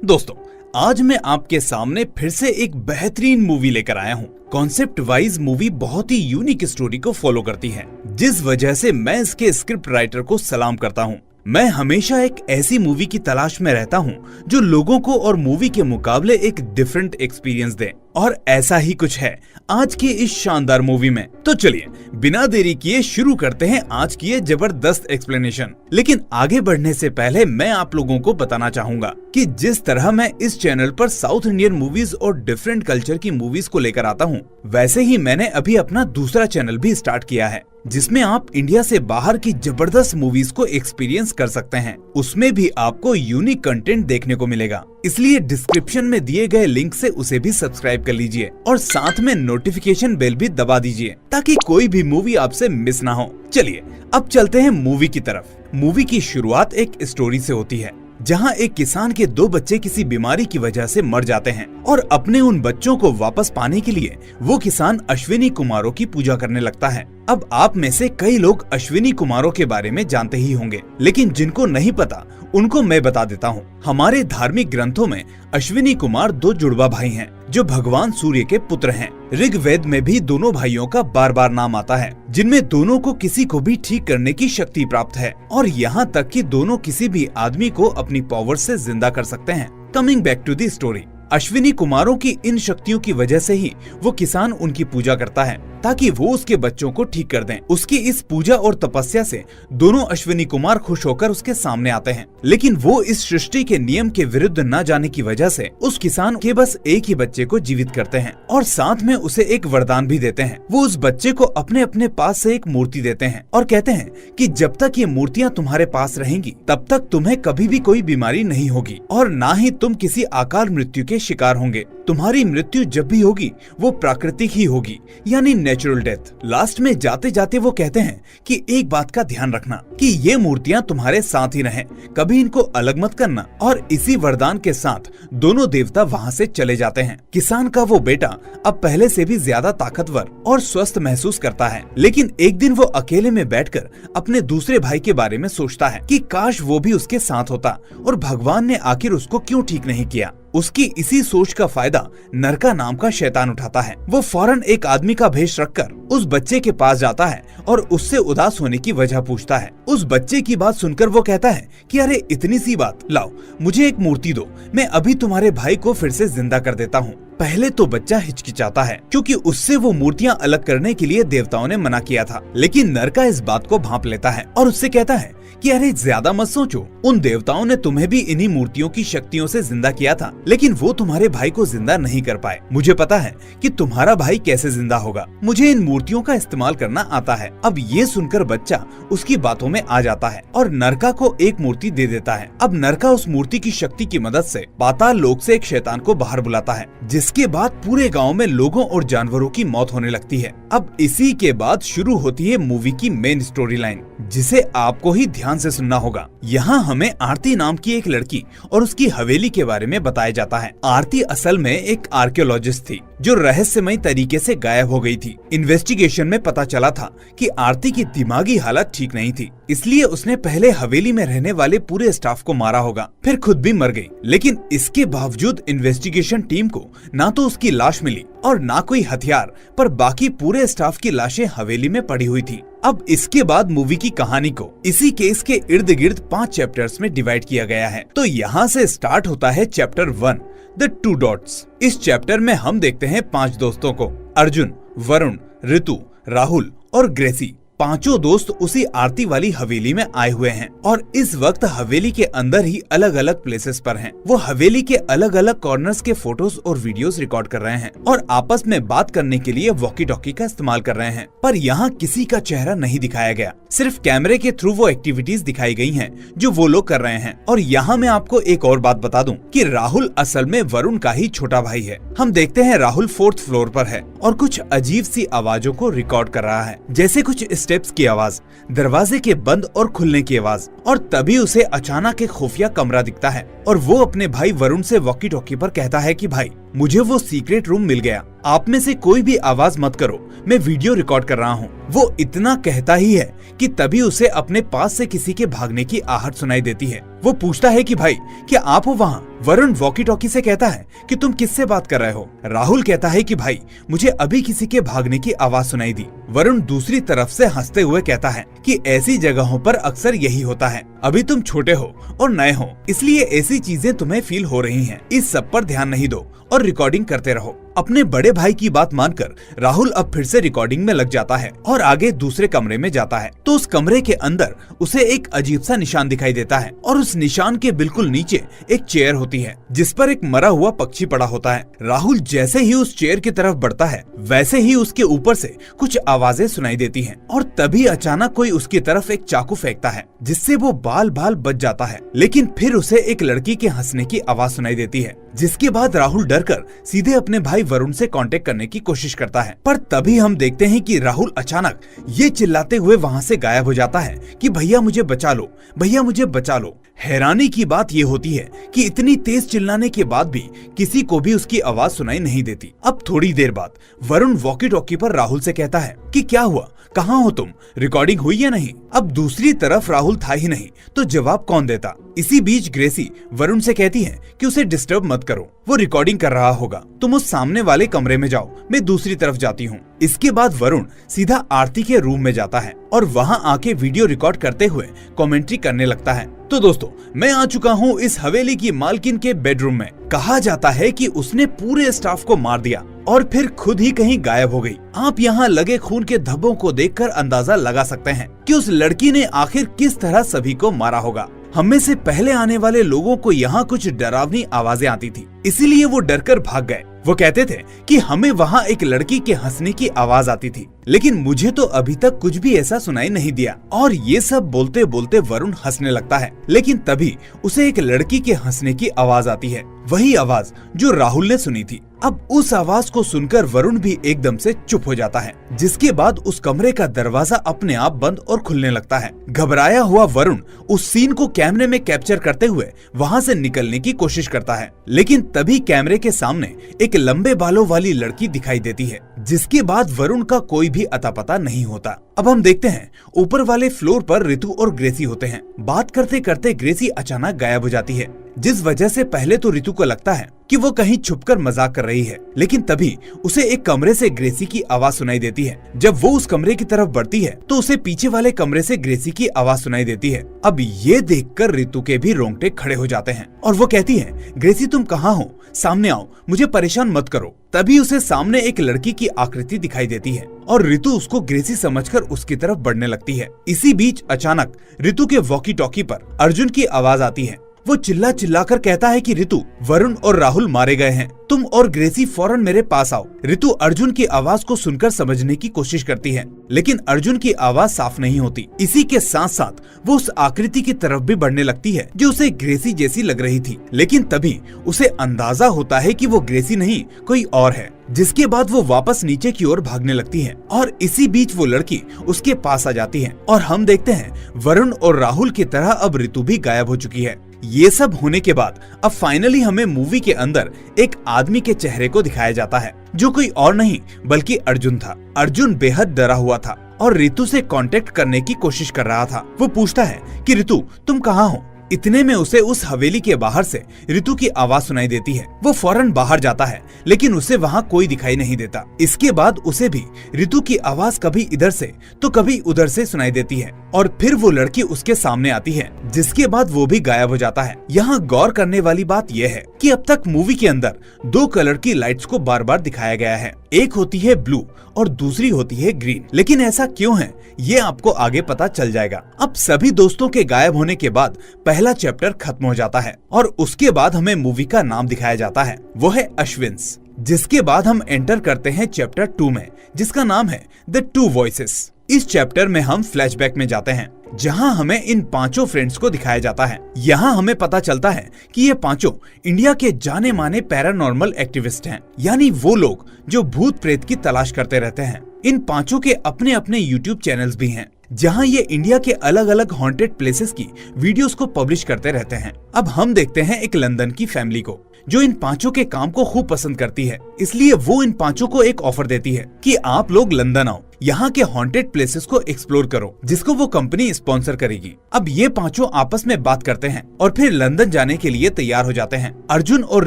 दोस्तों, आज मैं आपके सामने फिर से एक बेहतरीन मूवी लेकर आया हूँ। कॉन्सेप्ट वाइज मूवी बहुत ही यूनिक स्टोरी को फॉलो करती है, जिस वजह से मैं इसके स्क्रिप्ट राइटर को सलाम करता हूँ। मैं हमेशा एक ऐसी मूवी की तलाश में रहता हूँ जो लोगों को और मूवी के मुकाबले एक डिफरेंट एक्सपीरियंस दे, और ऐसा ही कुछ है आज की इस शानदार मूवी में। तो चलिए बिना देरी किए शुरू करते हैं आज की ये जबरदस्त एक्सप्लेनेशन। लेकिन आगे बढ़ने से पहले मैं आप लोगों को बताना चाहूंगा कि जिस तरह मैं इस चैनल पर साउथ इंडियन मूवीज और डिफरेंट कल्चर की मूवीज को लेकर आता हूँ, वैसे ही मैंने अभी अपना दूसरा चैनल भी स्टार्ट किया है, जिसमें आप इंडिया से बाहर की जबरदस्त मूवीज को एक्सपीरियंस कर सकते हैं। उसमें भी आपको यूनिक कंटेंट देखने को मिलेगा, इसलिए डिस्क्रिप्शन में दिए गए लिंक से उसे भी सब्सक्राइब कर लीजिए और साथ में नोटिफिकेशन बेल भी दबा दीजिए ताकि कोई भी मूवी आपसे मिस ना हो। चलिए अब चलते हैं मूवी की तरफ। मूवी की शुरुआत एक स्टोरी से होती है, जहां एक किसान के 2 बच्चे किसी बीमारी की वजह से मर जाते हैं और अपने उन बच्चों को वापस पाने के लिए वो किसान अश्विनी कुमारों की पूजा करने लगता है। अब आप में से कई लोग अश्विनी कुमारों के बारे में जानते ही होंगे, लेकिन जिनको नहीं पता उनको मैं बता देता हूँ। हमारे धार्मिक ग्रंथों में अश्विनी कुमार 2 जुड़वा भाई हैं, जो भगवान सूर्य के पुत्र हैं। ऋग्वेद में भी दोनों भाइयों का बार बार नाम आता है, जिनमें दोनों को किसी को भी ठीक करने की शक्ति प्राप्त है, और यहाँ तक कि दोनों किसी भी आदमी को अपनी पावर से जिंदा कर सकते हैं। Coming back to the story, Ashwini कुमारों की इन शक्तियों की वजह से ही वो किसान उनकी पूजा करता है ताकि वो उसके बच्चों को ठीक कर दें। उसकी इस पूजा और तपस्या से दोनों अश्विनी कुमार खुश होकर उसके सामने आते हैं, लेकिन वो इस सृष्टि के नियम के विरुद्ध न जाने की वजह से उस किसान के बस एक ही बच्चे को जीवित करते हैं और साथ में उसे एक वरदान भी देते हैं। वो उस बच्चे को अपने अपने पास से एक मूर्ति देते हैं और कहते हैं कि जब तक ये मूर्तियाँ तुम्हारे पास रहेंगी तब तक तुम्हें कभी भी कोई बीमारी नहीं होगी और न ही तुम किसी अकाल मृत्यु के शिकार होंगे। तुम्हारी मृत्यु जब भी होगी वो प्राकृतिक ही होगी, यानी नेचुरल डेथ। लास्ट में जाते जाते वो कहते हैं कि एक बात का ध्यान रखना कि ये मूर्तियां तुम्हारे साथ ही रहें, कभी इनको अलग मत करना। और इसी वरदान के साथ दोनों देवता वहाँ से चले जाते हैं। किसान का वो बेटा अब पहले से भी ज्यादा ताकतवर और स्वस्थ महसूस करता है, लेकिन एक दिन वो अकेले में बैठकर अपने दूसरे भाई के बारे में सोचता है कि काश वो भी उसके साथ होता और भगवान ने आखिर उसको क्यों ठीक नहीं किया। उसकी इसी सोच का फायदा नरका नाम का शैतान उठाता है। वो फौरन एक आदमी का भेष रखकर उस बच्चे के पास जाता है और उससे उदास होने की वजह पूछता है। उस बच्चे की बात सुनकर वो कहता है कि अरे इतनी सी बात, लाओ मुझे एक मूर्ति दो, मैं अभी तुम्हारे भाई को फिर से जिंदा कर देता हूँ। पहले तो बच्चा हिचकिचाता है क्योंकि उससे वो मूर्तियां अलग करने के लिए देवताओं ने मना किया था, लेकिन नरका इस बात को भांप लेता है और उससे कहता है कि अरे ज्यादा मत सोचो, उन देवताओं ने तुम्हें भी इन्हीं मूर्तियों की शक्तियों से जिंदा किया था, लेकिन वो तुम्हारे भाई को जिंदा नहीं कर पाए। मुझे पता है कि तुम्हारा भाई कैसे जिंदा होगा, मुझे इन मूर्तियों का इस्तेमाल करना आता है। अब ये सुनकर बच्चा उसकी बातों में आ जाता है और नरका को एक मूर्ति दे देता है। अब नरका उस मूर्ति की शक्ति की मदद से पाताल लोक से एक शैतान को बाहर बुलाता है, जिसके बाद पूरे गाँव में लोगों और जानवरों की मौत होने लगती है। अब इसी के बाद शुरू होती है मूवी की मेन स्टोरी लाइन, जिसे आपको ही ध्यान से सुनना होगा। यहाँ हमें आरती नाम की एक लड़की और उसकी हवेली के बारे में बताया जाता है। आरती असल में एक आर्कियोलॉजिस्ट थी जो रहस्यमय तरीके से गायब हो गई थी। इन्वेस्टिगेशन में पता चला था कि आरती की दिमागी हालत ठीक नहीं थी, इसलिए उसने पहले हवेली में रहने वाले पूरे स्टाफ को मारा होगा, फिर खुद भी मर गई। लेकिन इसके बावजूद इन्वेस्टिगेशन टीम को ना तो उसकी लाश मिली और ना कोई हथियार, पर बाकी पूरे स्टाफ की लाशें हवेली में पड़ी हुई थी। अब इसके बाद मूवी की कहानी को इसी केस के इर्द गिर्द 5 चैप्टर्स में डिवाइड किया गया है। तो यहाँ से स्टार्ट होता है चैप्टर 1, द 2 डॉट्स। इस चैप्टर में हम देखते हैं 5 दोस्तों को, अर्जुन, वरुण, ऋतु, राहुल और ग्रेसी। 5 दोस्त उसी आरती वाली हवेली में आए हुए हैं और इस वक्त हवेली के अंदर ही अलग अलग प्लेसेस पर हैं। वो हवेली के अलग अलग कॉर्नर्स के फोटोज और वीडियोस रिकॉर्ड कर रहे हैं और आपस में बात करने के लिए वॉकी टॉकी का इस्तेमाल कर रहे हैं, पर यहाँ किसी का चेहरा नहीं दिखाया गया, सिर्फ कैमरे के थ्रू वो एक्टिविटीज दिखाई गई हैं जो वो लोग कर रहे हैं। और यहाँ मैं आपको एक और बात बता दूं कि राहुल असल में वरुण का ही छोटा भाई है। हम देखते हैं राहुल 4th फ्लोर पर है और कुछ अजीब सी आवाजों को रिकॉर्ड कर रहा है, जैसे कुछ स्टेप्स की आवाज, दरवाजे के बंद और खुलने की आवाज। और तभी उसे अचानक एक खुफिया कमरा दिखता है और वो अपने भाई वरुण से वॉकी टॉकी पर कहता है कि भाई मुझे वो सीक्रेट रूम मिल गया। आप में से कोई भी आवाज मत करो, मैं वीडियो रिकॉर्ड कर रहा हूँ। वो इतना कहता ही है कि तभी उसे अपने पास से किसी के भागने की आहट सुनाई देती है। वो पूछता है कि भाई क्या आप हो वहाँ? वरुण वॉकी टॉकी से कहता है कि तुम किससे बात कर रहे हो? राहुल कहता है कि भाई मुझे अभी किसी के भागने की आवाज सुनाई दी। वरुण दूसरी तरफ से हंसते हुए कहता है कि ऐसी जगहों पर अक्सर यही होता है। अभी तुम छोटे हो और नए हो, इसलिए ऐसी चीजें तुम्हें फील हो रही हैं। इस सब पर ध्यान नहीं दो और रिकॉर्डिंग करते रहो। अपने बड़े भाई की बात मानकर राहुल अब फिर से रिकॉर्डिंग में लग जाता है और आगे दूसरे कमरे में जाता है तो उस कमरे के अंदर उसे एक अजीब सा निशान दिखाई देता है और उस निशान के बिल्कुल नीचे एक चेयर होती है जिस पर एक मरा हुआ पक्षी पड़ा होता है। राहुल जैसे ही उस चेयर की तरफ बढ़ता है वैसे ही उसके ऊपर से कुछ आवाजें सुनाई देती हैं और तभी अचानक कोई उसकी तरफ एक चाकू फेंकता है जिससे वो बाल बाल बच जाता है। लेकिन फिर उसे एक लड़की के हंसने की आवाज सुनाई देती है जिसके बाद राहुल डरकर सीधे अपने भाई वरुण से कांटेक्ट करने की कोशिश करता है। पर तभी हम देखते हैं कि राहुल अचानक ये चिल्लाते हुए वहाँ से गायब हो जाता है कि भैया मुझे बचा लो, भैया मुझे बचा लो। हैरानी की बात ये होती है कि इतनी तेज चिल्लाने के बाद भी किसी को भी उसकी आवाज सुनाई नहीं देती। अब थोड़ी देर बाद वरुण वॉकी टॉकी पर राहुल से कहता है कि क्या हुआ, कहाँ हो तुम, रिकॉर्डिंग हुई या नहीं? अब दूसरी तरफ राहुल था ही नहीं तो जवाब कौन देता। इसी बीच ग्रेसी वरुण से कहती है कि उसे डिस्टर्ब मत करो, वो रिकॉर्डिंग कर रहा होगा, तुम उस सामने वाले कमरे में जाओ, मैं दूसरी तरफ जाती हूँ। इसके बाद वरुण सीधा आरती के रूम में जाता है और वहाँ आके वीडियो रिकॉर्ड करते हुए कमेंट्री करने लगता है। तो दोस्तों मैं आ चुका हूँ इस हवेली की मालकिन के बेडरूम में। कहा जाता है कि उसने पूरे स्टाफ को मार दिया और फिर खुद ही कहीं गायब हो गई। आप यहाँ लगे खून के धब्बों को देखकर अंदाजा लगा सकते हैं कि उस लड़की ने आखिर किस तरह सभी को मारा होगा। हम में से पहले आने वाले लोगों को यहाँ कुछ डरावनी आवाजें आती थी, इसीलिए वो डरकर भाग गए। वो कहते थे कि हमें वहाँ एक लड़की के हंसने की आवाज आती थी, लेकिन मुझे तो अभी तक कुछ भी ऐसा सुनाई नहीं दिया। और ये सब बोलते बोलते वरुण हंसने लगता है, लेकिन तभी उसे एक लड़की के हंसने की आवाज आती है, वही आवाज जो राहुल ने सुनी थी। अब उस आवाज को सुनकर वरुण भी एकदम से चुप हो जाता है, जिसके बाद उस कमरे का दरवाजा अपने आप बंद और खुलने लगता है। घबराया हुआ वरुण उस सीन को कैमरे में कैप्चर करते हुए वहाँ से निकलने की कोशिश करता है, लेकिन तभी कैमरे के सामने एक लंबे बालों वाली लड़की दिखाई देती है, जिसके बाद वरुण का कोई भी अता पता नहीं होता। अब हम देखते हैं ऊपर वाले फ्लोर पर रितु और ग्रेसी होते हैं। बात करते करते ग्रेसी अचानक गायब हो जाती है, जिस वजह से पहले तो रितु को लगता है कि वो कहीं छुपकर मजाक कर रही है, लेकिन तभी उसे एक कमरे से ग्रेसी की आवाज सुनाई देती है। जब वो उस कमरे की तरफ बढ़ती है तो उसे पीछे वाले कमरे से ग्रेसी की आवाज सुनाई देती है। अब ये देखकर रितु के भी रोंगटे खड़े हो जाते हैं और वो कहती है, ग्रेसी तुम कहाँ हो, सामने आओ, मुझे परेशान मत करो। तभी उसे सामने एक लड़की की आकृति दिखाई देती है और रितु उसको ग्रेसी समझकर उसकी तरफ बढ़ने लगती है। इसी बीच अचानक रितु के वॉकी टॉकी पर अर्जुन की आवाज आती है। वो चिल्ला चिल्लाकर कहता है कि रितु, वरुण और राहुल मारे गए हैं, तुम और ग्रेसी फौरन मेरे पास आओ। रितु अर्जुन की आवाज को सुनकर समझने की कोशिश करती है, लेकिन अर्जुन की आवाज साफ नहीं होती। इसी के साथ साथ वो उस आकृति की तरफ भी बढ़ने लगती है जो उसे ग्रेसी जैसी लग रही थी, लेकिन तभी उसे अंदाजा होता है कि वो ग्रेसी नहीं कोई और है, जिसके बाद वो वापस नीचे की ओर भागने लगती है और इसी बीच वो लड़की उसके पास आ जाती है और हम देखते हैं वरुण और राहुल की तरह अब रितु भी गायब हो चुकी है। ये सब होने के बाद अब फाइनली हमें मूवी के अंदर एक आदमी के चेहरे को दिखाया जाता है, जो कोई और नहीं बल्कि अर्जुन था। अर्जुन बेहद डरा हुआ था और रितु से कांटेक्ट करने की कोशिश कर रहा था। वो पूछता है कि रितु तुम कहाँ हो? इतने में उसे उस हवेली के बाहर से रितु की आवाज सुनाई देती है। वो फौरन बाहर जाता है, लेकिन उसे वहाँ कोई दिखाई नहीं देता। इसके बाद उसे भी रितु की आवाज कभी इधर से तो कभी उधर से सुनाई देती है और फिर वो लड़की उसके सामने आती है, जिसके बाद वो भी गायब हो जाता है। यहाँ गौर करने वाली बात यह है कि अब तक मूवी के अंदर दो कलर की लाइट्स को बार बार दिखाया गया है, एक होती है ब्लू और दूसरी होती है ग्रीन। लेकिन ऐसा क्यों है ये आपको आगे पता चल जाएगा। अब सभी दोस्तों के गायब होने के बाद पहला चैप्टर खत्म हो जाता है और उसके बाद हमें मूवी का नाम दिखाया जाता है, वो है अश्विन्स। जिसके बाद हम एंटर करते हैं चैप्टर 2 में, जिसका नाम है द टू वॉइसेस। इस चैप्टर में हम फ्लैशबैक में जाते हैं, जहां हमें इन पांचों फ्रेंड्स को दिखाया जाता है। यहाँ हमें पता चलता है कि ये पांचों इंडिया के जाने माने पैरानॉर्मल एक्टिविस्ट हैं, यानी वो लोग जो भूत प्रेत की तलाश करते रहते हैं। इन पांचों के अपने अपने YouTube चैनल्स भी हैं, जहाँ ये इंडिया के अलग अलग हॉन्टेड प्लेसेस की वीडियोस को पब्लिश करते रहते हैं। अब हम देखते हैं एक लंदन की फैमिली को जो इन पांचों के काम को खूब पसंद करती है, इसलिए वो इन पांचों को एक ऑफर देती है कि आप लोग लंदन आओ, यहाँ के हॉन्टेड प्लेसेस को एक्सप्लोर करो, जिसको वो कंपनी स्पॉन्सर करेगी। अब ये पांचों आपस में बात करते हैं और फिर लंदन जाने के लिए तैयार हो जाते हैं। अर्जुन और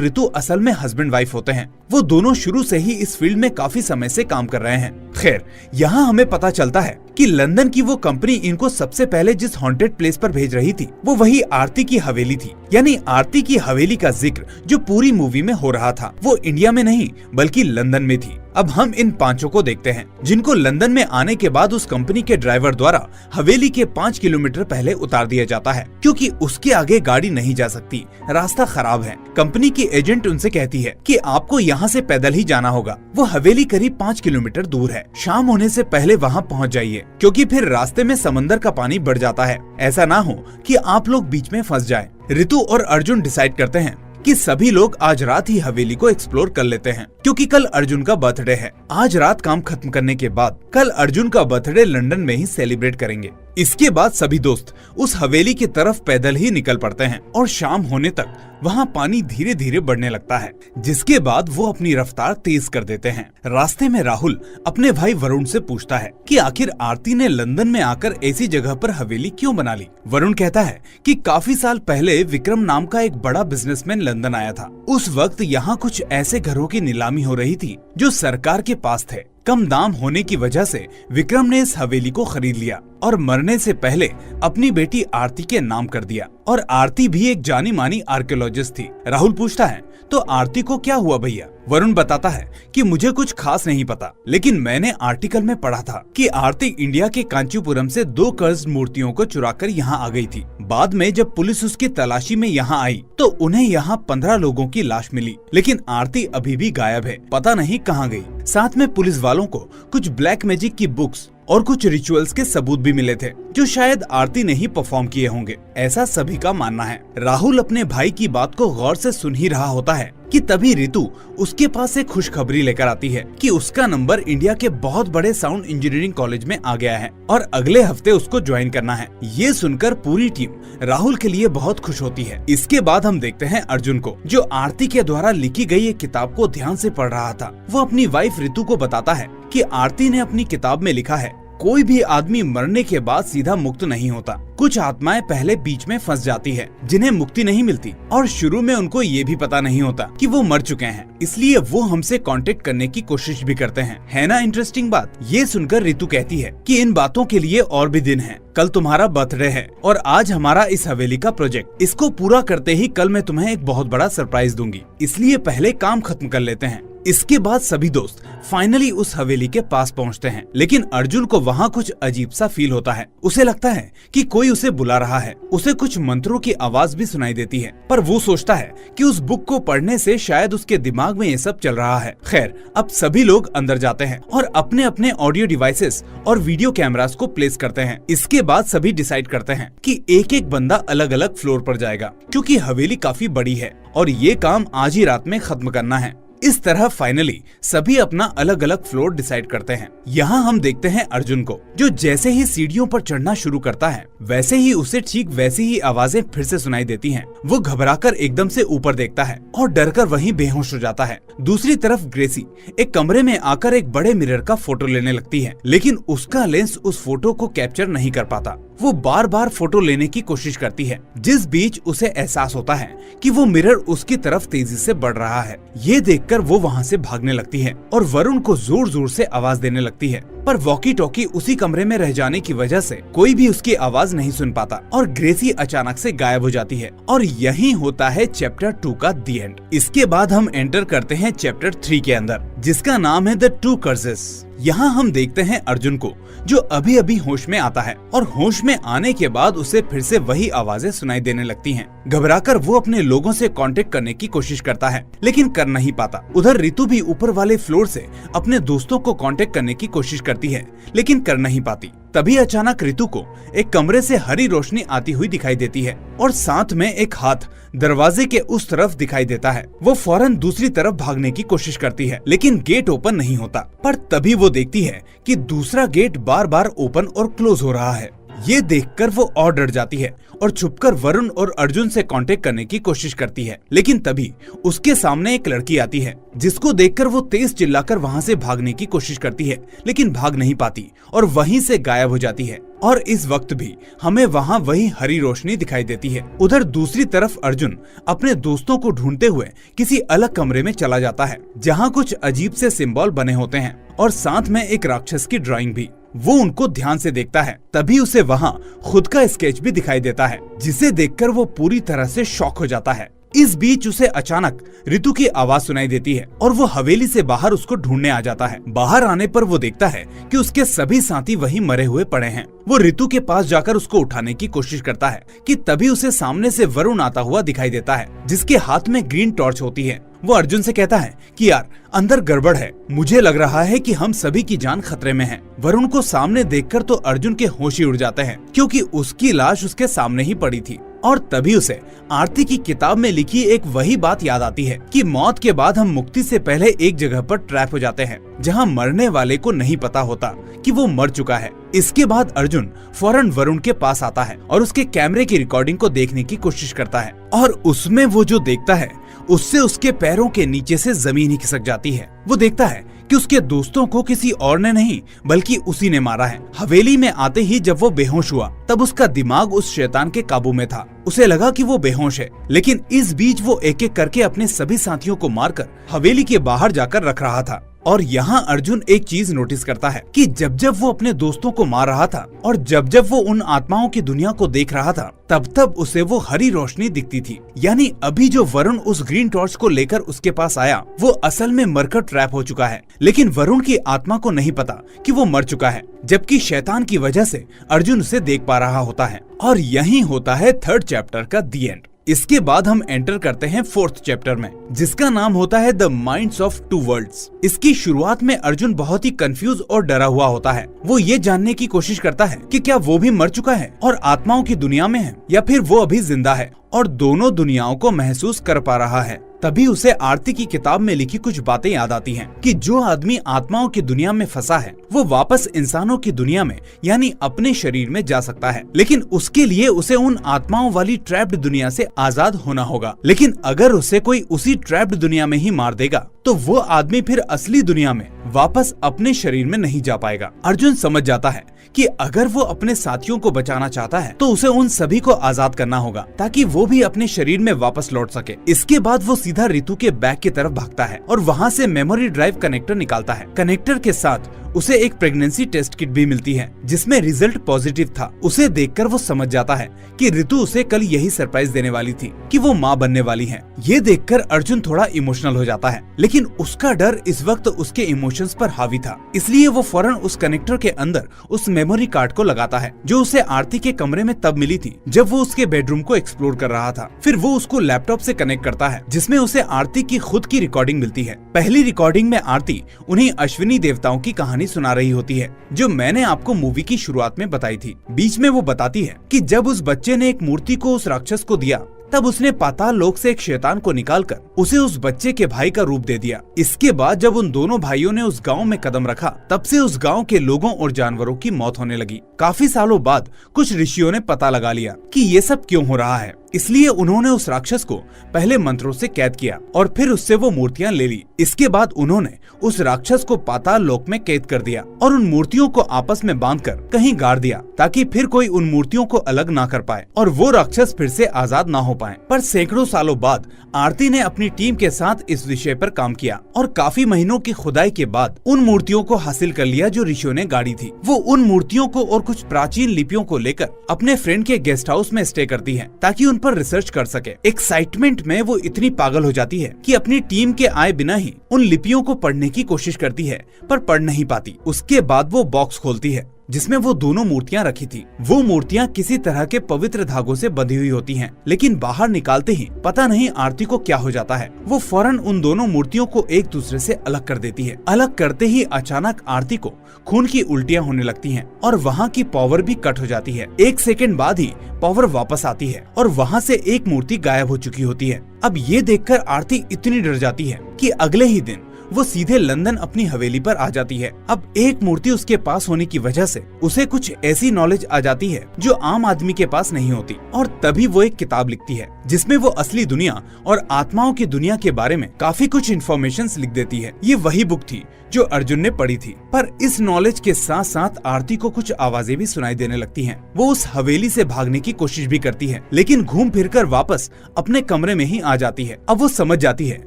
रितु असल में हस्बैंड वाइफ होते हैं। वो दोनों शुरू से ही इस फील्ड में काफी समय से काम कर रहे हैं। खैर, यहाँ हमें पता चलता है कि लंदन की वो कंपनी इनको सबसे पहले जिस हॉन्टेड प्लेस पर भेज रही थी वो वही आरती की हवेली थी। यानी आरती की हवेली का जिक्र जो पूरी मूवी में हो रहा था वो इंडिया में नहीं बल्कि लंदन में थी। अब हम इन पांचों को देखते हैं जिनको लंदन में आने के बाद उस कंपनी के ड्राइवर द्वारा हवेली के 5 किलोमीटर पहले उतार दिया जाता है, क्योंकि उसके आगे गाड़ी नहीं जा सकती, रास्ता खराब है। कंपनी की एजेंट उनसे कहती है कि आपको यहाँ से पैदल ही जाना होगा। वो हवेली करीब 5 किलोमीटर दूर है। शाम होने से पहले वहाँ पहुँच जाइए, क्योंकि फिर रास्ते में समंदर का पानी बढ़ जाता है। ऐसा ना हो कि आप लोग बीच में फंस जाए। रितु और अर्जुन डिसाइड करते हैं कि सभी लोग आज रात ही हवेली को एक्सप्लोर कर लेते हैं, क्योंकि कल अर्जुन का बर्थडे है। आज रात काम खत्म करने के बाद कल अर्जुन का बर्थडे लंदन में ही सेलिब्रेट करेंगे। इसके बाद सभी दोस्त उस हवेली की तरफ पैदल ही निकल पड़ते हैं और शाम होने तक वहाँ पानी धीरे धीरे बढ़ने लगता है, जिसके बाद वो अपनी रफ्तार तेज कर देते हैं। रास्ते में राहुल अपने भाई वरुण से पूछता है कि आखिर आरती ने लंदन में आकर ऐसी जगह पर हवेली क्यों बना ली। वरुण कहता है कि काफी साल पहले विक्रम नाम का एक बड़ा बिजनेसमैन लंदन आया था। उस वक्त यहाँ कुछ ऐसे घरों की नीलामी हो रही थी जो सरकार के पास थे। कम दाम होने की वजह से विक्रम ने इस हवेली को खरीद लिया और मरने से पहले अपनी बेटी आरती के नाम कर दिया। और आरती भी एक जानी मानी आर्कियोलॉजिस्ट थी। राहुल पूछता है तो आरती को क्या हुआ भैया। वरुण बताता है कि मुझे कुछ खास नहीं पता, लेकिन मैंने आर्टिकल में पढ़ा था कि आरती इंडिया के कांचीपुरम से 2 कर्ज मूर्तियों को चुराकर यहाँ आ गई थी। बाद में जब पुलिस उसकी तलाशी में यहाँ आई तो उन्हें यहाँ 15 लोगों की लाश मिली, लेकिन आरती अभी भी गायब है, पता नहीं कहाँ गई। साथ में पुलिस वालों को कुछ ब्लैक मैजिक की बुक्स और कुछ रिचुअल्स के सबूत भी मिले थे जो शायद आरती ने ही परफॉर्म किए होंगे, ऐसा सभी का मानना है। राहुल अपने भाई की बात को गौर से सुन ही रहा होता है कि तभी रितु उसके पास एक खुशखबरी लेकर आती है कि उसका नंबर इंडिया के बहुत बड़े साउंड इंजीनियरिंग कॉलेज में आ गया है और अगले हफ्ते उसको ज्वाइन करना है। ये सुनकर पूरी टीम राहुल के लिए बहुत खुश होती है। इसके बाद हम देखते हैं अर्जुन को, जो आरती के द्वारा लिखी गई एक किताब को ध्यान से पढ़ रहा था। वो अपनी वाइफ रितु को बताता है कि आरती ने अपनी किताब में लिखा है कोई भी आदमी मरने के बाद सीधा मुक्त नहीं होता। कुछ आत्माएं पहले बीच में फंस जाती है जिन्हें मुक्ति नहीं मिलती और शुरू में उनको ये भी पता नहीं होता कि वो मर चुके हैं, इसलिए वो हमसे कांटेक्ट करने की कोशिश भी करते हैं। है ना इंटरेस्टिंग बात। ये सुनकर रितु कहती है कि इन बातों के लिए और भी दिन है। कल तुम्हारा बर्थडे है और आज हमारा इस हवेली का प्रोजेक्ट। इसको पूरा करते ही कल मैं तुम्हें एक बहुत बड़ा सरप्राइज दूंगी, इसलिए पहले काम खत्म कर लेते हैं। इसके बाद सभी दोस्त फाइनली उस हवेली के पास पहुंचते हैं, लेकिन अर्जुन को वहाँ कुछ अजीब सा फील होता है। उसे लगता है कि कोई उसे बुला रहा है। उसे कुछ मंत्रों की आवाज भी सुनाई देती है, पर वो सोचता है कि उस बुक को पढ़ने से शायद उसके दिमाग में ये सब चल रहा है। खैर, अब सभी लोग अंदर जाते हैं और अपने अपने ऑडियो डिवाइसेस और वीडियो कैमरास को प्लेस करते हैं। इसके बाद सभी डिसाइड करते हैं कि एक एक बंदा अलग अलग फ्लोर पर जाएगा, क्योंकि हवेली काफी बड़ी है और ये काम आज ही रात में खत्म करना है। इस तरह फाइनली सभी अपना अलग अलग फ्लोर डिसाइड करते हैं। यहाँ हम देखते हैं अर्जुन को, जो जैसे ही सीढ़ियों पर चढ़ना शुरू करता है वैसे ही उसे ठीक वैसी ही आवाजें फिर से सुनाई देती हैं। वो घबराकर एकदम से ऊपर देखता है और डरकर वहीं बेहोश हो जाता है। दूसरी तरफ ग्रेसी एक कमरे में आकर एक बड़े मिरर का फोटो लेने लगती है, लेकिन उसका लेंस उस फोटो को कैप्चर नहीं कर पाता। वो बार बार फोटो लेने की कोशिश करती है, जिस बीच उसे एहसास होता है कि वो मिरर उसकी तरफ तेजी से बढ़ रहा है। ये देखकर वो वहाँ से भागने लगती है और वरुण को जोर जोर से आवाज देने लगती है, पर वॉकी टॉकी उसी कमरे में रह जाने की वजह से कोई भी उसकी आवाज नहीं सुन पाता और ग्रेसी अचानक से गायब हो जाती है। और यही होता है चैप्टर 2 का दी एंड। इसके बाद हम एंटर करते हैं चैप्टर 3 के अंदर, जिसका नाम है द 2 कर्सेस। यहाँ हम देखते हैं अर्जुन को, जो अभी अभी होश में आता है और होश में आने के बाद उसे फिर से वही आवाजें सुनाई देने लगती हैं। घबराकर वो अपने लोगों से कांटेक्ट करने की कोशिश करता है, लेकिन कर नहीं पाता। उधर रितु भी ऊपर वाले फ्लोर से अपने दोस्तों को कांटेक्ट करने की कोशिश करती है, लेकिन कर नहीं पाती। तभी अचानक ऋतु को एक कमरे से हरी रोशनी आती हुई दिखाई देती है और साथ में एक हाथ दरवाजे के उस तरफ दिखाई देता है। वो फौरन दूसरी तरफ भागने की कोशिश करती है, लेकिन गेट ओपन नहीं होता। पर तभी वो देखती है कि दूसरा गेट बार बार ओपन और क्लोज हो रहा है। ये देखकर वो और डर जाती है और छुपकर वरुण और अर्जुन से कांटेक्ट करने की कोशिश करती है, लेकिन तभी उसके सामने एक लड़की आती है, जिसको देखकर वो तेज चिल्लाकर वहाँ से भागने की कोशिश करती है, लेकिन भाग नहीं पाती और वहीं से गायब हो जाती है। और इस वक्त भी हमें वहाँ वही हरी रोशनी दिखाई देती है। उधर दूसरी तरफ अर्जुन अपने दोस्तों को ढूंढते हुए किसी अलग कमरे में चला जाता है, जहाँ कुछ अजीब से सिंबल बने होते हैं और साथ में एक राक्षस की ड्राइंग भी। वो उनको ध्यान से देखता है, तभी उसे वहाँ खुद का स्केच भी दिखाई देता है, जिसे देखकर वो पूरी तरह से शॉक हो जाता है। इस बीच उसे अचानक ऋतु की आवाज सुनाई देती है और वो हवेली से बाहर उसको ढूंढने आ जाता है। बाहर आने पर वो देखता है कि उसके सभी साथी वहीं मरे हुए पड़े हैं। वो ऋतु के पास जाकर उसको उठाने की कोशिश करता है कि तभी उसे सामने से वरुण आता हुआ दिखाई देता है, जिसके हाथ में ग्रीन टॉर्च होती है। वो अर्जुन से कहता है कि यार अंदर गड़बड़ है, मुझे लग रहा है कि हम सभी की जान खतरे में है। वरुण को सामने देखकर तो अर्जुन के होश ही उड़ जाते हैं, क्योंकि उसकी लाश उसके सामने ही पड़ी थी। और तभी उसे आरती की किताब में लिखी एक वही बात याद आती है कि मौत के बाद हम मुक्ति से पहले एक जगह पर ट्रैप हो जाते हैं, जहां मरने वाले को नहीं पता होता कि वो मर चुका है। इसके बाद अर्जुन फौरन वरुण के पास आता है और उसके कैमरे की रिकॉर्डिंग को देखने की कोशिश करता है, और उसमें वो जो देखता है उससे उसके पैरों के नीचे से जमीन ही खिसक जाती है। वो देखता है कि उसके दोस्तों को किसी और ने नहीं बल्कि उसी ने मारा है। हवेली में आते ही जब वो बेहोश हुआ तब उसका दिमाग उस शैतान के काबू में था। उसे लगा कि वो बेहोश है, लेकिन इस बीच वो एक एक करके अपने सभी साथियों को मारकर हवेली के बाहर जाकर रख रहा था। और यहाँ अर्जुन एक चीज नोटिस करता है कि जब जब वो अपने दोस्तों को मार रहा था और जब जब वो उन आत्माओं की दुनिया को देख रहा था, तब तब उसे वो हरी रोशनी दिखती थी। यानी अभी जो वरुण उस ग्रीन टॉर्च को लेकर उसके पास आया, वो असल में मरकर ट्रैप हो चुका है, लेकिन वरुण की आत्मा को नहीं पता कि वो मर चुका है, जबकि शैतान की वजह से अर्जुन उसे देख पा रहा होता है। और यही होता है 3rd चैप्टर का दी एंड। इसके बाद हम एंटर करते हैं 4th चैप्टर में, जिसका नाम होता है the minds of two worlds. इसकी शुरुआत में अर्जुन बहुत ही कंफ्यूज और डरा हुआ होता है। वो ये जानने की कोशिश करता है कि क्या वो भी मर चुका है और आत्माओं की दुनिया में है, या फिर वो अभी जिंदा है और दोनों दुनियाओं को महसूस कर पा रहा है। तभी उसे आरती की किताब में लिखी कुछ बातें याद आती हैं कि जो आदमी आत्माओं की दुनिया में फंसा है वो वापस इंसानों की दुनिया में यानी अपने शरीर में जा सकता है, लेकिन उसके लिए उसे उन आत्माओं वाली ट्रैप्ड दुनिया से आजाद होना होगा। लेकिन अगर उसे कोई उसी ट्रैप्ड दुनिया में ही मार देगा तो वो आदमी फिर असली दुनिया में वापस अपने शरीर में नहीं जा पाएगा। अर्जुन समझ जाता है कि अगर वो अपने साथियों को बचाना चाहता है तो उसे उन सभी को आजाद करना होगा ताकि वो भी अपने शरीर में वापस लौट सके। इसके बाद वो सीधा ऋतु के बैग की तरफ भागता है और वहाँ से मेमोरी ड्राइव कनेक्टर निकालता है। कनेक्टर के साथ उसे एक प्रेगनेंसी टेस्ट किट भी मिलती है जिसमें रिजल्ट पॉजिटिव था। उसे देखकर वो समझ जाता है कि ऋतु उसे कल यही सरप्राइज देने वाली थी कि वो माँ बनने वाली है। ये देखकर अर्जुन थोड़ा इमोशनल हो जाता है, लेकिन उसका डर इस वक्त उसके इमोशंस पर हावी था, इसलिए वो फौरन उस कनेक्टर के अंदर उस मेमोरी कार्ड को लगाता है जो उसे आरती के कमरे में तब मिली थी जब वो उसके बेडरूम को एक्सप्लोर कर रहा था। फिर वो उसको लैपटॉप से कनेक्ट करता है जिसमें उसे आरती की खुद की रिकॉर्डिंग मिलती है। पहली रिकॉर्डिंग में आरती उन्हें अश्विनी देवताओं की कहानी सुना रही होती है जो मैंने आपको मूवी की शुरुआत में बताई थी। बीच में वो बताती है कि जब उस बच्चे ने एक मूर्ति को उस राक्षस को दिया तब उसने पाताल लोक से एक शैतान को निकालकर उसे उस बच्चे के भाई का रूप दे दिया। इसके बाद जब उन दोनों भाइयों ने उस गांव में कदम रखा तब से उस गांव के लोगों और जानवरों की मौत होने लगी। काफी सालों बाद कुछ ऋषियों ने पता लगा लिया कि ये सब क्यों हो रहा है, इसलिए उन्होंने उस राक्षस को पहले मंत्रों से कैद किया और फिर उससे वो मूर्तियां ले ली। इसके बाद उन्होंने उस राक्षस को पाताल लोक में कैद कर दिया और उन मूर्तियों को आपस में बांधकर कहीं गाड़ दिया ताकि फिर कोई उन मूर्तियों को अलग ना कर पाए और वो राक्षस फिर से आजाद ना हो पाए। पर सैकड़ों सालों बाद आरती ने अपनी टीम के साथ इस विषय पर काम किया और काफी महीनों की खुदाई के बाद उन मूर्तियों को हासिल कर लिया जो ऋषियों ने गाड़ी थी। वो उन मूर्तियों को और कुछ प्राचीन लिपियों को लेकर अपने फ्रेंड के गेस्ट हाउस में स्टे करती है ताकि उन पर रिसर्च कर सके। एक्साइटमेंट में वो इतनी पागल हो जाती है कि अपनी टीम के आए बिना ही उन लिपियों को पढ़ने की कोशिश करती है पर पढ़ नहीं पाती। उसके बाद वो बॉक्स खोलती है जिसमें वो दोनों मूर्तियां रखी थी। वो मूर्तियां किसी तरह के पवित्र धागों से बंधी हुई होती हैं, लेकिन बाहर निकालते ही पता नहीं आरती को क्या हो जाता है। वो फौरन उन दोनों मूर्तियों को एक दूसरे से अलग कर देती है। अलग करते ही अचानक आरती को खून की उल्टियां होने लगती हैं और वहाँ की पावर भी कट हो जाती है। 1 सेकंड बाद ही पावर वापस आती है और वहाँ से एक मूर्ति गायब हो चुकी होती है। अब ये देखकर आरती इतनी डर जाती है कि अगले ही दिन वो सीधे लंदन अपनी हवेली पर आ जाती है। अब एक मूर्ति उसके पास होने की वजह से उसे कुछ ऐसी नॉलेज आ जाती है जो आम आदमी के पास नहीं होती, और तभी वो एक किताब लिखती है जिसमें वो असली दुनिया और आत्माओं की दुनिया के बारे में काफी कुछ इन्फॉर्मेशन लिख देती है। ये वही बुक थी जो अर्जुन ने पढ़ी थी, पर इस नॉलेज के साथ साथ आरती को कुछ आवाजें भी सुनाई देने लगती हैं। वो उस हवेली से भागने की कोशिश भी करती है, लेकिन घूम फिरकर वापस अपने कमरे में ही आ जाती है। अब वो समझ जाती है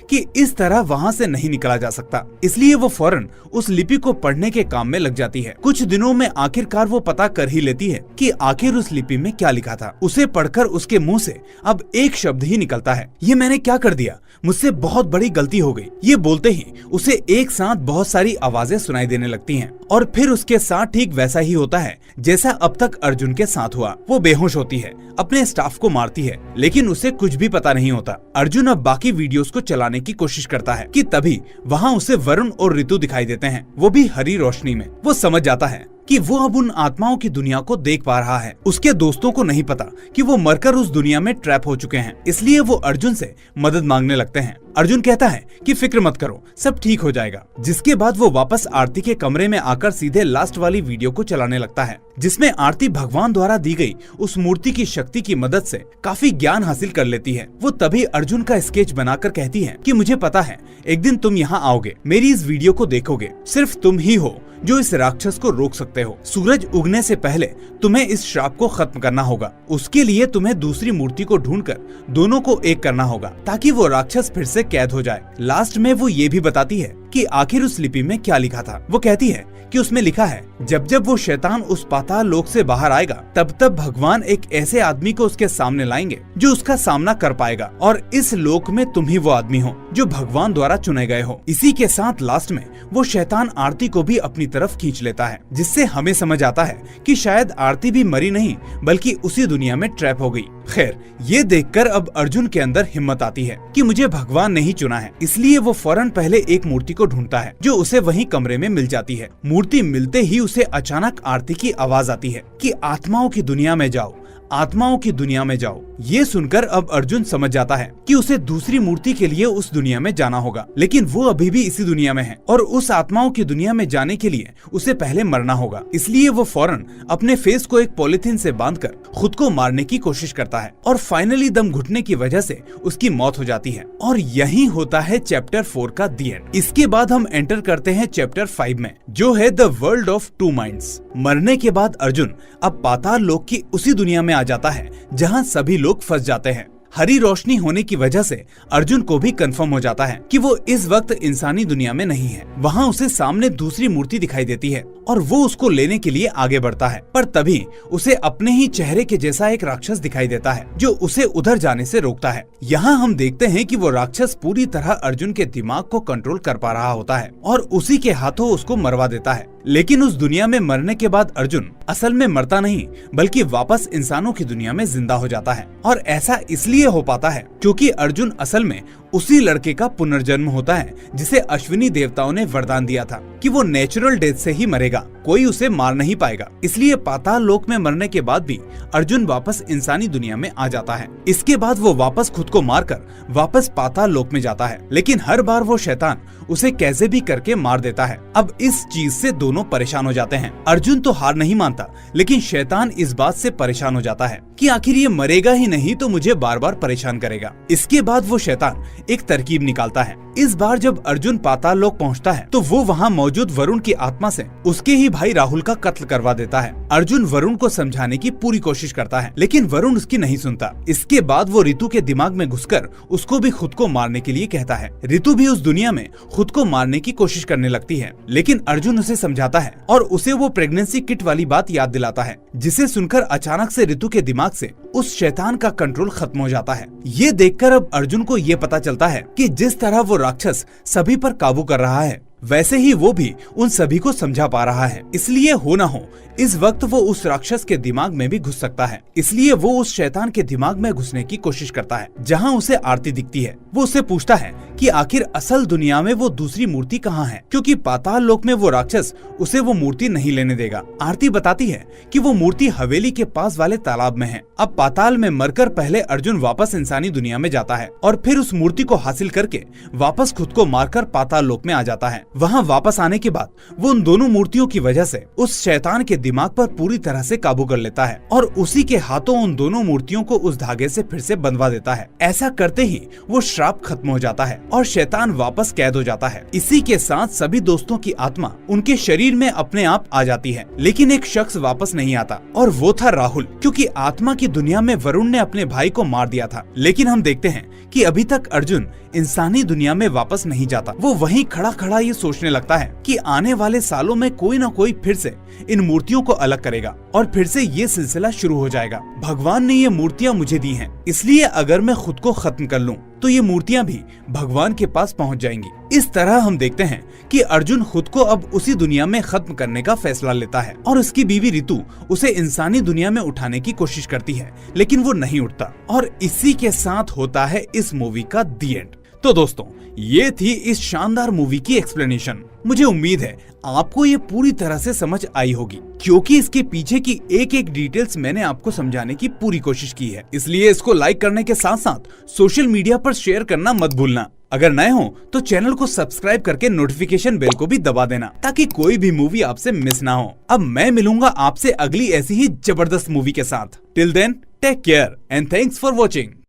कि इस तरह वहाँ से नहीं निकला जा सकता, इसलिए वो फौरन उस लिपि को पढ़ने के काम में लग जाती है। कुछ दिनों में आखिरकार वो पता कर ही लेती है कि आखिर उस लिपि में क्या लिखा था। उसे पढ़कर उसके मुंह से अब एक शब्द ही निकलता है, ये मैंने क्या कर दिया, मुझसे बहुत बड़ी गलती हो गई। ये बोलते ही उसे एक साथ बहुत सारी आवाजें सुनाई देने लगती हैं और फिर उसके साथ ठीक वैसा ही होता है जैसा अब तक अर्जुन के साथ हुआ। वो बेहोश होती है, अपने स्टाफ को मारती है, लेकिन उसे कुछ भी पता नहीं होता। अर्जुन अब बाकी वीडियोस को चलाने की कोशिश करता है कि तभी वहाँ उसे वरुण और ऋतु दिखाई देते हैं, वो भी हरी रोशनी में। वो समझ जाता है कि वो अब उन आत्माओं की दुनिया को देख पा रहा है। उसके दोस्तों को नहीं पता कि वो मरकर उस दुनिया में ट्रैप हो चुके हैं, इसलिए वो अर्जुन से मदद मांगने लगते हैं। अर्जुन कहता है कि फिक्र मत करो, सब ठीक हो जाएगा। जिसके बाद वो वापस आरती के कमरे में आकर सीधे लास्ट वाली वीडियो को चलाने लगता है, जिसमें आरती भगवान द्वारा दी गई उस मूर्ति की शक्ति की मदद से काफी ज्ञान हासिल कर लेती है। वो तभी अर्जुन का स्केच बनाकर कहती है कि मुझे पता है एक दिन तुम यहाँ आओगे, मेरी इस वीडियो को देखोगे, सिर्फ तुम ही हो जो इस राक्षस को रोक सकते हो। सूरज उगने से पहले तुम्हें इस श्राप को खत्म करना होगा। उसके लिए तुम्हें दूसरी मूर्ति को ढूंढकर दोनों को एक करना होगा ताकि वो राक्षस फिर से कैद हो जाए। लास्ट में वो ये भी बताती है कि आखिर उस लिपि में क्या लिखा था। वो कहती है कि उसमें लिखा है, जब जब वो शैतान उस पाताल लोक से बाहर आएगा तब तब भगवान एक ऐसे आदमी को उसके सामने लाएंगे जो उसका सामना कर पाएगा, और इस लोक में तुम ही वो आदमी हो जो भगवान द्वारा चुने गए हो। इसी के साथ लास्ट में वो शैतान आरती को भी अपनी तरफ खींच लेता है, जिससे हमें समझ आता है कि शायद आरती भी मरी नहीं बल्कि उसी दुनिया में ट्रैप हो गई। खैर, ये देखकर अब अर्जुन के अंदर हिम्मत आती है कि मुझे भगवान ने ही चुना है, इसलिए वो फौरन पहले एक मूर्ति को ढूंढता है जो उसे वहीं कमरे में मिल जाती है। मूर्ति मिलते ही उसे अचानक आरती की आवाज आती है कि आत्माओं की दुनिया में जाओ, आत्माओं की दुनिया में जाओ। ये सुनकर अब अर्जुन समझ जाता है कि उसे दूसरी मूर्ति के लिए उस दुनिया में जाना होगा, लेकिन वो अभी भी इसी दुनिया में है और उस आत्माओं की दुनिया में जाने के लिए उसे पहले मरना होगा। इसलिए वो फौरन अपने फेस को एक पॉलिथीन से बांधकर खुद को मारने की कोशिश करता है और फाइनली दम घुटने की वजह से उसकी मौत हो जाती है। और यही होता है चैप्टर 4 का दी एंड। इसके बाद हम एंटर करते हैं चैप्टर 5 में, जो है the world of two minds. मरने के बाद अर्जुन अब पाताल लोक की उसी दुनिया में आ जाता है जहाँ सभी लोग फंस जाते हैं। हरी रोशनी होने की वजह से अर्जुन को भी कंफर्म हो जाता है कि वो इस वक्त इंसानी दुनिया में नहीं है। वहाँ उसे सामने दूसरी मूर्ति दिखाई देती है और वो उसको लेने के लिए आगे बढ़ता है, पर तभी उसे अपने ही चेहरे के जैसा एक राक्षस दिखाई देता है जो उसे उधर जाने से रोकता है। यहाँ हम देखते हैं कि वो राक्षस पूरी तरह अर्जुन के दिमाग को कंट्रोल कर पा रहा होता है और उसी के हाथों उसको मरवा देता है। लेकिन उस दुनिया में मरने के बाद अर्जुन असल में मरता नहीं बल्कि वापस इंसानों की दुनिया में जिंदा हो जाता है, और ऐसा इसलिए हो पाता है क्योंकि अर्जुन असल में उसी लड़के का पुनर्जन्म होता है जिसे अश्विनी देवताओं ने वरदान दिया था कि वो नेचुरल डेथ से ही मरेगा, कोई उसे मार नहीं पाएगा। इसलिए पाताल लोक में मरने के बाद भी अर्जुन वापस इंसानी दुनिया में आ जाता है। इसके बाद वो वापस खुद को मारकर वापस पाताल लोक में जाता है, लेकिन हर बार वो शैतान उसे कैसे भी करके मार देता है। अब इस चीज से दोनों परेशान हो जाते हैं। अर्जुन तो हार नहीं मानता, लेकिन शैतान इस बात से परेशान हो जाता है कि आखिर ये मरेगा ही नहीं तो मुझे बार बार परेशान करेगा। इसके बाद वो शैतान एक तरकीब निकालता है। इस बार जब अर्जुन पाताल लोक पहुंचता है तो वो वहाँ मौजूद वरुण की आत्मा से उसके ही भाई राहुल का कत्ल करवा देता है। अर्जुन वरुण को समझाने की पूरी कोशिश करता है, लेकिन वरुण उसकी नहीं सुनता। इसके बाद वो ऋतु के दिमाग में घुसकर उसको भी खुद को मारने के लिए कहता है। ऋतु भी उस दुनिया में खुद को मारने की कोशिश करने लगती है, लेकिन अर्जुन उसे समझाता है और उसे वो प्रेगनेंसी किट वाली बात याद दिलाता है, जिसे सुनकर अचानक से ऋतु के दिमाग से उस शैतान का कंट्रोल खत्म हो जाता है। ये देखकर अब अर्जुन को ये पता चलता है कि जिस तरह वो राक्षस सभी पर काबू कर रहा है, वैसे ही वो भी उन सभी को समझा पा रहा है। इसलिए हो ना हो इस वक्त वो उस राक्षस के दिमाग में भी घुस सकता है। इसलिए वो उस शैतान के दिमाग में घुसने की कोशिश करता है जहाँ उसे आरती दिखती है। वो उससे पूछता है कि आखिर असल दुनिया में वो दूसरी मूर्ति कहाँ है, क्योंकि पाताल लोक में वो राक्षस उसे वो मूर्ति नहीं लेने देगा। आरती बताती है कि वो मूर्ति हवेली के पास वाले तालाब में है। अब पाताल में मरकर पहले अर्जुन वापस इंसानी दुनिया में जाता है और फिर उस मूर्ति को हासिल करके वापस खुद को मारकर पाताल लोक में आ जाता है। वहाँ वापस आने के बाद वो उन दोनों मूर्तियों की वजह से उस शैतान के दिमाग पर पूरी तरह से काबू कर लेता है और उसी के हाथों उन दोनों मूर्तियों को उस धागे से फिर से बंधवा देता है। ऐसा करते ही वो श्राप खत्म हो जाता है और शैतान वापस कैद हो जाता है। इसी के साथ सभी दोस्तों की आत्मा उनके शरीर में अपने आप आ जाती है, लेकिन एक शख्स वापस नहीं आता और वो था राहुल, क्योंकि आत्मा की दुनिया में वरुण ने अपने भाई को मार दिया था। लेकिन हम देखते हैं कि अभी तक अर्जुन इंसानी दुनिया में वापस नहीं जाता। वो वहीं खड़ा खड़ा ये सोचने लगता है कि आने वाले सालों में कोई ना कोई फिर से इन मूर्तियों को अलग करेगा और फिर से ये सिलसिला शुरू हो जाएगा। भगवान ने ये मूर्तियां मुझे दी हैं, इसलिए अगर मैं खुद को खत्म कर लूं तो ये मूर्तियां भी भगवान के पास पहुंच जाएंगी। इस तरह हम देखते हैं कि अर्जुन खुद को अब उसी दुनिया में खत्म करने का फैसला लेता है और उसकी बीवी रितु उसे इंसानी दुनिया में उठाने की कोशिश करती है, लेकिन वो नहीं उठता। और इसी के साथ होता है इस मूवी का दी एंड। तो दोस्तों, ये थी इस शानदार मूवी की एक्सप्लेनेशन। मुझे उम्मीद है आपको ये पूरी तरह से समझ आई होगी, क्योंकि इसके पीछे की एक एक डिटेल्स मैंने आपको समझाने की पूरी कोशिश की है। इसलिए इसको लाइक करने के साथ साथ सोशल मीडिया पर शेयर करना मत भूलना। अगर नए हो तो चैनल को सब्सक्राइब करके नोटिफिकेशन बेल को भी दबा देना, ताकि कोई भी मूवी आपसे मिस ना हो। अब मैं मिलूंगा आपसे अगली ऐसी ही जबरदस्त मूवी के साथ। Till then, take care and thanks for watching.